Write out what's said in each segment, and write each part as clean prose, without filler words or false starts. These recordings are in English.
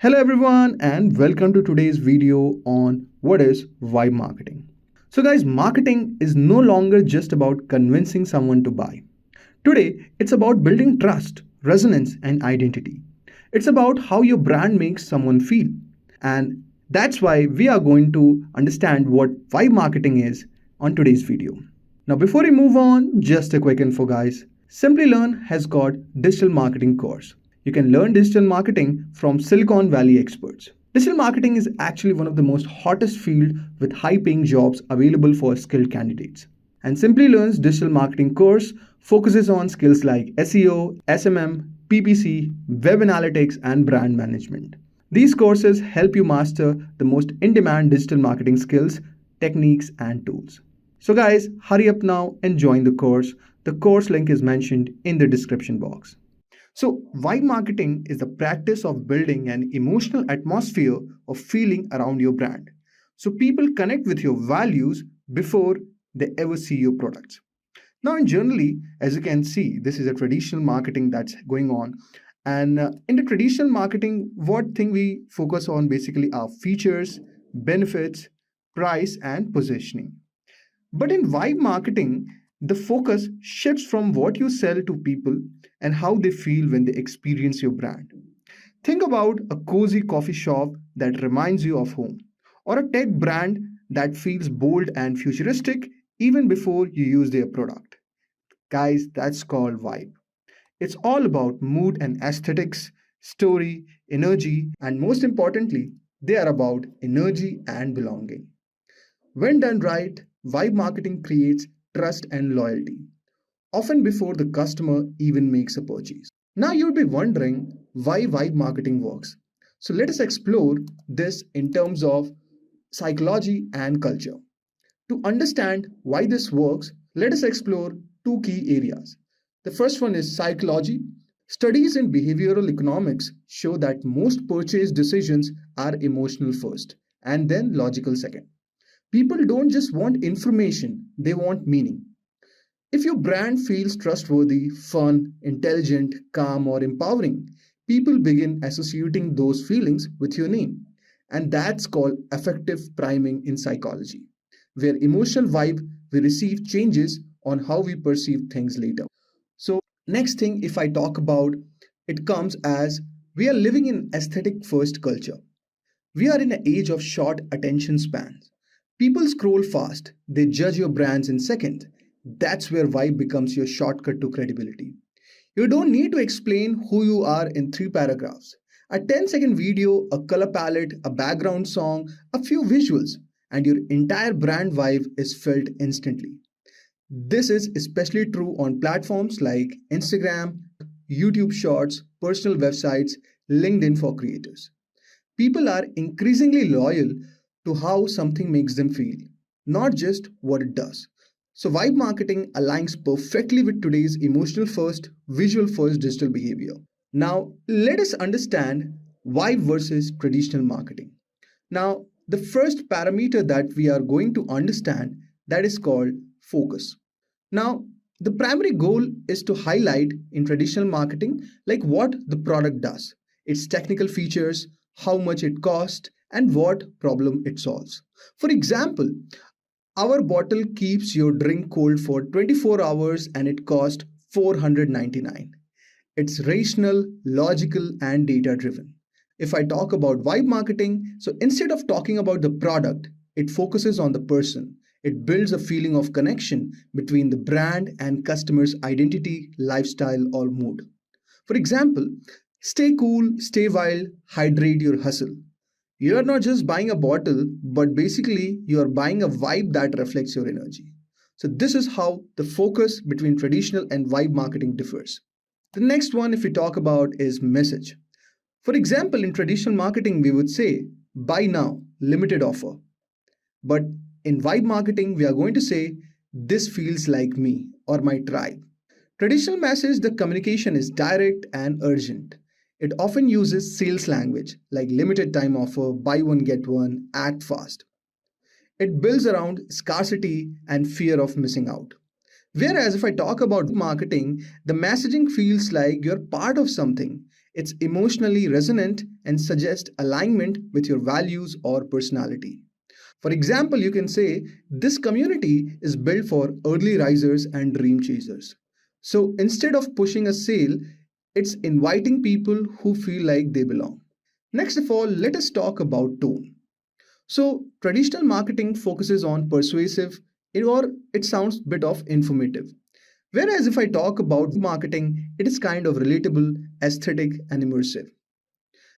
Hello everyone and welcome to today's video on what is vibe marketing. So guys, marketing is no longer just about convincing someone to buy. Today, it's about building trust, resonance and identity. It's about how your brand makes someone feel. And that's why we are going to understand what vibe marketing is on today's video. Now before we move on, just a quick info guys. Simplilearn has got digital marketing course. You can learn digital marketing from Silicon Valley experts. Digital marketing is actually one of the most hottest field with high paying jobs available for skilled candidates. And Simplilearn's digital marketing course focuses on skills like SEO, SMM, PPC, web analytics, and brand management. These courses help you master the most in demand digital marketing skills, techniques, and tools. So, guys, hurry up now and join the course. The course link is mentioned in the description box. So, vibe marketing is the practice of building an emotional atmosphere of feeling around your brand. So, people connect with your values before they ever see your products. Now, in generally, as you can see, this is a traditional marketing that's going on. And in the traditional marketing, what thing we focus on basically are features, benefits, price, and positioning. But in vibe marketing, the focus shifts from what you sell to people and how they feel when they experience your brand. Think about a cozy coffee shop that reminds you of home, or a tech brand that feels bold and futuristic even before you use their product. Guys, that's called vibe. It's all about mood and aesthetics, story, energy, and most importantly, they are about energy and belonging. When done right, vibe marketing creates trust and loyalty, often before the customer even makes a purchase. Now you'll be wondering why vibe marketing works. So let us explore this in terms of psychology and culture. To understand why this works, let us explore two key areas. The first one is psychology. Studies in behavioral economics show that most purchase decisions are emotional first and then logical second. People don't just want information, they want meaning. If your brand feels trustworthy, fun, intelligent, calm, or empowering, people begin associating those feelings with your name. And that's called affective priming in psychology, where emotional vibe we receive changes on how we perceive things later. So, next thing, if I talk about it, comes as we are living in aesthetic first culture. We are in an age of short attention spans. People scroll fast, they judge your brands in seconds. That's where vibe becomes your shortcut to credibility. You don't need to explain who you are in three paragraphs. A 10-second video, a color palette, a background song, a few visuals, and your entire brand vibe is felt instantly. This is especially true on platforms like Instagram, YouTube Shorts, personal websites, LinkedIn for creators. People are increasingly loyal to how something makes them feel, not just what it does. So, vibe marketing aligns perfectly with today's emotional first, visual first digital behavior. Now, let us understand vibe versus traditional marketing. Now, the first parameter that we are going to understand that is called focus. Now, the primary goal is to highlight in traditional marketing like what the product does, its technical features, how much it costs, and what problem it solves. For example, our bottle keeps your drink cold for 24 hours and it costs 499. It's rational, logical, and data driven. If I talk about vibe marketing, so instead of talking about the product, it focuses on the person. It builds a feeling of connection between the brand and customer's identity, lifestyle, or mood. For example, stay cool, stay wild, hydrate your hustle. You are not just buying a bottle, but basically you are buying a vibe that reflects your energy. So, this is how the focus between traditional and vibe marketing differs. The next one, if we talk about, is message. For example, in traditional marketing, we would say, buy now, limited offer. But in vibe marketing, we are going to say, this feels like me or my tribe. Traditional message, the communication is direct and urgent. It often uses sales language like limited time offer, buy one, get one, act fast. It builds around scarcity and fear of missing out. Whereas if I talk about marketing, the messaging feels like you're part of something. It's emotionally resonant and suggests alignment with your values or personality. For example, you can say this community is built for early risers and dream chasers. So instead of pushing a sale, it's inviting people who feel like they belong. Next of all, let us talk about tone. So traditional marketing focuses on persuasive or it sounds bit of informative. Whereas if I talk about marketing, it is kind of relatable, aesthetic and immersive.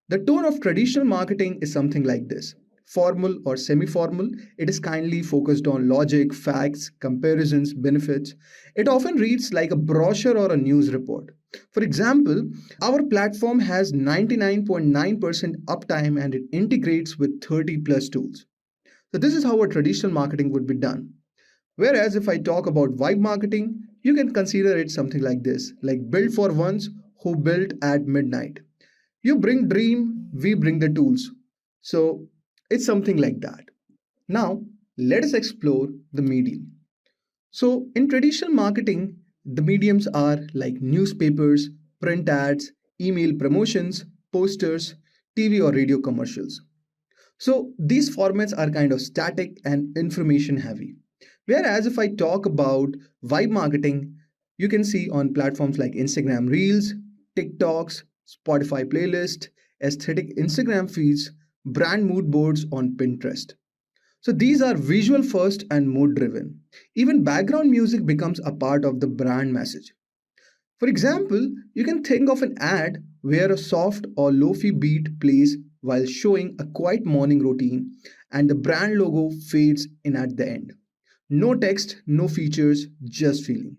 The tone of traditional marketing is something like this. Formal or semi formal, it is kindly focused on logic, facts, comparisons, benefits. It often reads like a brochure or a news report. For example, our platform has 99.9% uptime and it integrates with 30 plus tools. So, this is how a traditional marketing would be done. Whereas if I talk about vibe marketing, you can consider it something like this, like build for ones who built at midnight. You bring dream, we bring the tools. So it's something like that. Now, let us explore the medium. So, in traditional marketing, the mediums are like newspapers, print ads, email promotions, posters, TV or radio commercials. So, these formats are kind of static and information heavy. Whereas, if I talk about vibe marketing, you can see on platforms like Instagram Reels, TikToks, Spotify playlist, aesthetic Instagram feeds, brand mood boards on Pinterest. So these are visual first and mood driven. Even background music becomes a part of the brand message. For example, you can think of an ad where a soft or lofi beat plays while showing a quiet morning routine and the brand logo fades in at the end. No text, no features, just feeling.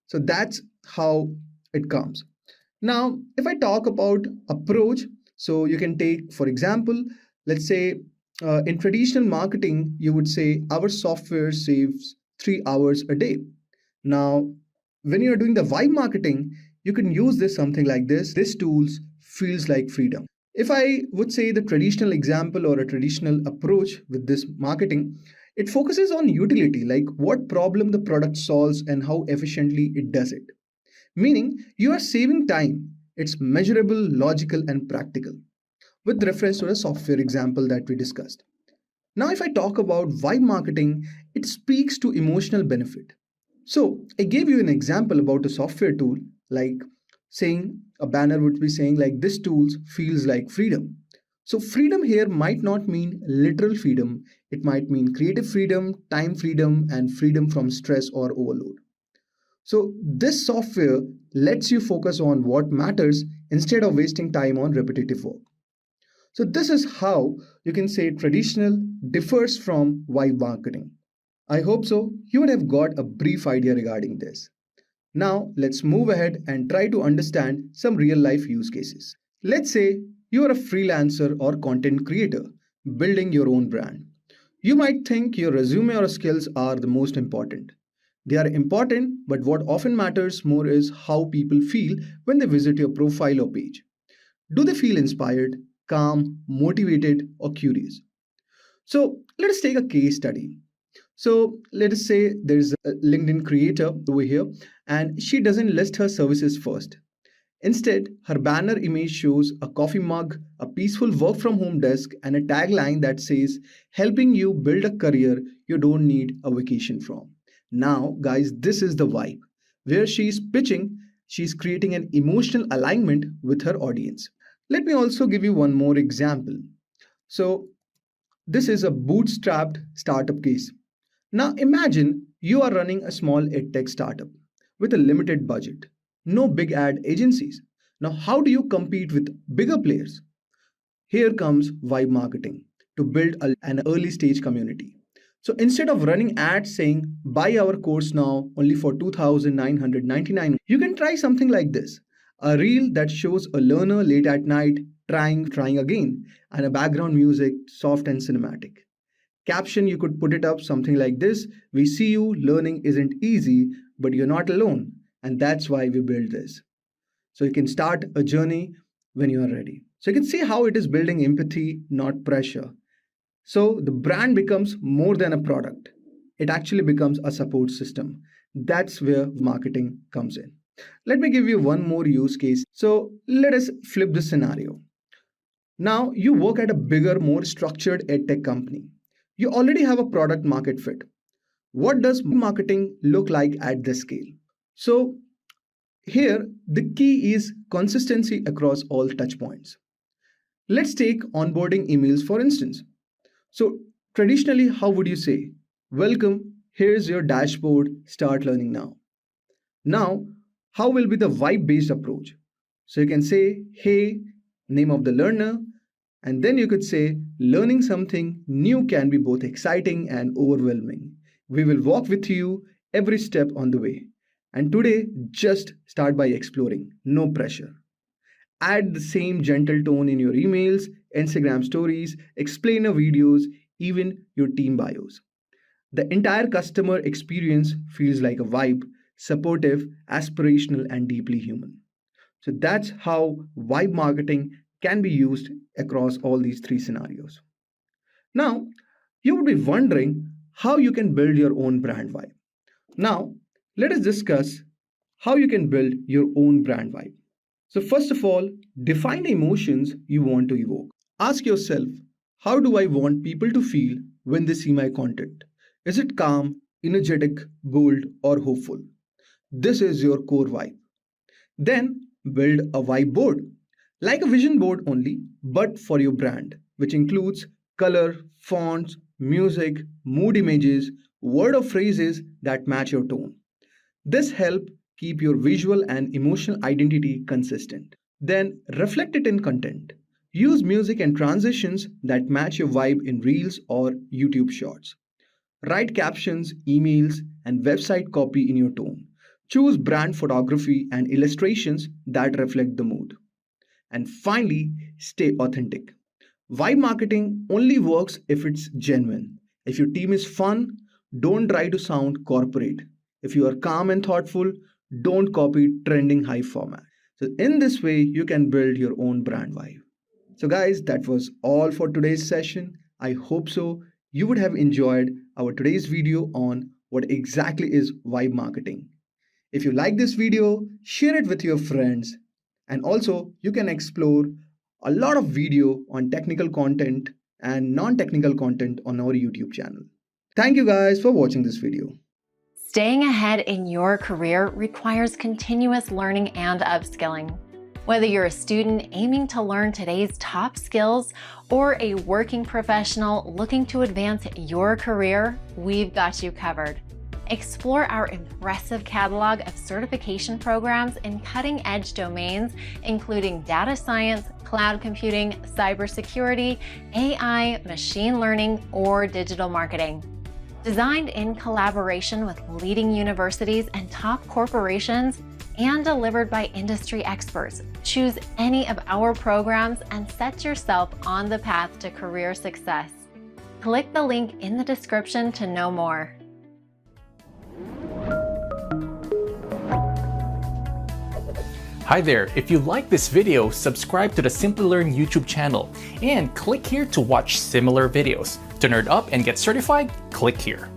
So that's how it comes. Now, if I talk about approach, so you can take, for example, let's say in traditional marketing, you would say our software saves 3 hours a day. Now, when you're doing the vibe marketing, you can use this something like this. This tools feels like freedom. If I would say the traditional example or a traditional approach with this marketing, it focuses on utility, like what problem the product solves and how efficiently it does it. Meaning, you are saving time. It's measurable, logical, and practical, with reference to the software example that we discussed. Now, if I talk about vibe marketing, it speaks to emotional benefit. So, I gave you an example about a software tool, like saying a banner would be saying, like, this tool feels like freedom. So, freedom here might not mean literal freedom, it might mean creative freedom, time freedom, and freedom from stress or overload. So, this software lets you focus on what matters instead of wasting time on repetitive work. So, this is how you can say traditional differs from vibe marketing. I hope so. You would have got a brief idea regarding this. Now, let's move ahead and try to understand some real life use cases. Let's say you are a freelancer or content creator building your own brand. You might think your resume or skills are the most important. They are important, but what often matters more is how people feel when they visit your profile or page. Do they feel inspired, calm, motivated, or curious? So, let us take a case study. So let us say there's a LinkedIn creator over here and she doesn't list her services first. Instead, her banner image shows a coffee mug, a peaceful work from home desk, and a tagline that says, helping you build a career you don't need a vacation from. Now, guys, this is the vibe. Where she's pitching, she's creating an emotional alignment with her audience. Let me also give you one more example. So, this is a bootstrapped startup case. Now imagine you are running a small edtech startup with a limited budget, no big ad agencies. Now, how do you compete with bigger players? Here comes Vibe Marketing to build an early stage community. So instead of running ads saying, buy our course now only for 2,999, you can try something like this, a reel that shows a learner late at night trying again, and a background music, soft and cinematic. Caption, you could put it up something like this: we see you, learning isn't easy, but you're not alone. And that's why we built this. So you can start a journey when you are ready. So you can see how it is building empathy, not pressure. So the brand becomes more than a product, it actually becomes a support system. That's where marketing comes in. Let me give you one more use case. So let us flip this scenario. Now you work at a bigger, more structured edtech company. You already have a product market fit. What does marketing look like at this scale? So here the key is consistency across all touch points. Let's take onboarding emails for instance. So traditionally, how would you say, welcome, here's your dashboard, start learning now. Now, how will be the vibe based approach? So you can say, hey, name of the learner, and then you could say, learning something new can be both exciting and overwhelming. We will walk with you every step on the way. And today, just start by exploring, no pressure. Add the same gentle tone in your emails, Instagram stories, explainer videos, even your team bios. The entire customer experience feels like a vibe, supportive, aspirational, and deeply human. So that's how vibe marketing can be used across all these three scenarios. Now, you would be wondering how you can build your own brand vibe. Now, let us discuss how you can build your own brand vibe. So, first of all, define the emotions you want to evoke. Ask yourself, how do I want people to feel when they see my content? Is it calm, energetic, bold, or hopeful? This is your core vibe. Then build a vibe board, like a vision board only, but for your brand, which includes color, fonts, music, mood images, word or phrases that match your tone. This help keep your visual and emotional identity consistent. Then reflect it in content. Use music and transitions that match your vibe in Reels or YouTube Shorts. Write captions, emails, and website copy in your tone. Choose brand photography and illustrations that reflect the mood. And finally, stay authentic. Vibe marketing only works if it's genuine. If your team is fun, don't try to sound corporate. If you are calm and thoughtful, don't copy trending high format. So, in this way, you can build your own brand vibe. So, guys, that was all for today's session. I hope so. You would have enjoyed our today's video on what exactly is vibe marketing. If you like this video, share it with your friends. And also, you can explore a lot of video on technical content and non-technical content on our YouTube channel. Thank you guys for watching this video. Staying ahead in your career requires continuous learning and upskilling. Whether you're a student aiming to learn today's top skills or a working professional looking to advance your career, we've got you covered. Explore our impressive catalog of certification programs in cutting-edge domains, including data science, cloud computing, cybersecurity, AI, machine learning, or digital marketing. Designed in collaboration with leading universities and top corporations, and delivered by industry experts, choose any of our programs and set yourself on the path to career success. Click the link in the description to know more. Hi there, if you like this video, subscribe to the Simplilearn YouTube channel and click here to watch similar videos. To nerd up and get certified, click here.